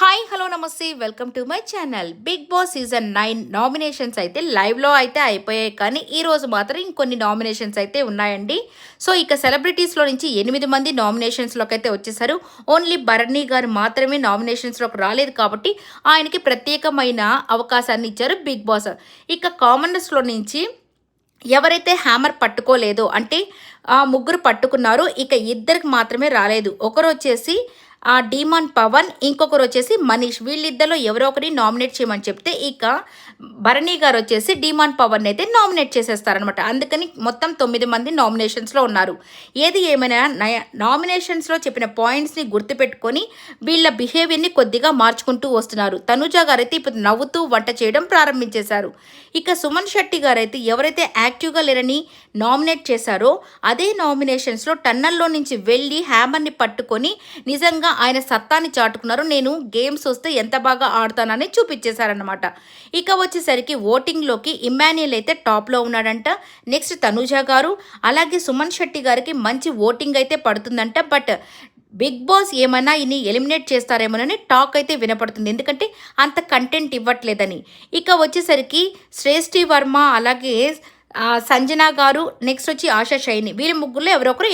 Hi hello నమస్తే welcome to my channel. Bigg Boss season 9 nominations అయితే లైవ్లో అయితే అయిపోయాయి, కానీ ఈరోజు మాత్రం ఇంకొన్ని నామినేషన్స్ అయితే ఉన్నాయండి. సో ఇక సెలబ్రిటీస్లో నుంచి 8 మంది నామినేషన్స్లోకి అయితే వచ్చేసారు. ఓన్లీ భరణి గారు మాత్రమే నామినేషన్స్లోకి రాలేదు కాబట్టి ఆయనకి ప్రత్యేకమైన అవకాశాన్ని ఇచ్చారు బిగ్ బాస్. ఇక కామనర్స్లో నుంచి ఎవరైతే హ్యామర్ పట్టుకోలేదో అంటే ముగ్గురు పట్టుకున్నారు, ఇక ఇద్దరికి మాత్రమే రాలేదు. ఒకరు వచ్చేసి డీమాన్ పవన్, ఇంకొకరు వచ్చేసి మనీష్. వీళ్ళిద్దరిలో ఎవరో ఒకరిని నామినేట్ చేయమని చెప్తే ఇక భరణి గారు వచ్చేసి డీమాన్ పవన్ అయితే నామినేట్ చేసేస్తారనమాట. అందుకని మొత్తం 9 మంది నామినేషన్స్లో ఉన్నారు. ఏది ఏమైనా నామినేషన్స్లో చెప్పిన పాయింట్స్ని గుర్తుపెట్టుకొని వీళ్ళ బిహేవియర్ని కొద్దిగా మార్చుకుంటూ వస్తున్నారు. తనుజ గారు అయితే ఇప్పుడు నవ్వుతూ వంట చేయడం ప్రారంభించేశారు. ఇక సుమన్ శెట్టి గారు అయితే ఎవరైతే యాక్టివ్గా లేరని నామినేట్ చేశారో అదే నామినేషన్స్లో టన్నల్లో నుంచి వెళ్ళి హ్యామర్ని పట్టుకొని నిజంగా ఆయన సత్తాని చాటుకున్నారు. నేను గేమ్స్ వస్తే ఎంత బాగా ఆడతానని చూపించేశారనమాట. ఇక వచ్చేసరికి ఓటింగ్లోకి ఇమ్మాన్యుయల్ అయితే టాప్లో ఉన్నాడంట. నెక్స్ట్ తనుజ గారు, అలాగే సుమన్ శెట్టి గారికి మంచి ఓటింగ్ అయితే పడుతుందంట. బట్ బిగ్ బాస్ ఏమైనా ఇన్ని ఎలిమినేట్ చేస్తారేమోనని టాక్ అయితే వినపడుతుంది, ఎందుకంటే అంత కంటెంట్ ఇవ్వట్లేదని. ఇక వచ్చేసరికి శ్రేష్ఠి వర్మ, అలాగే సంజన గారు, నెక్స్ట్ వచ్చి ఆశా షైని, వీరి ముగ్గురులో ఎవరో ఒకరు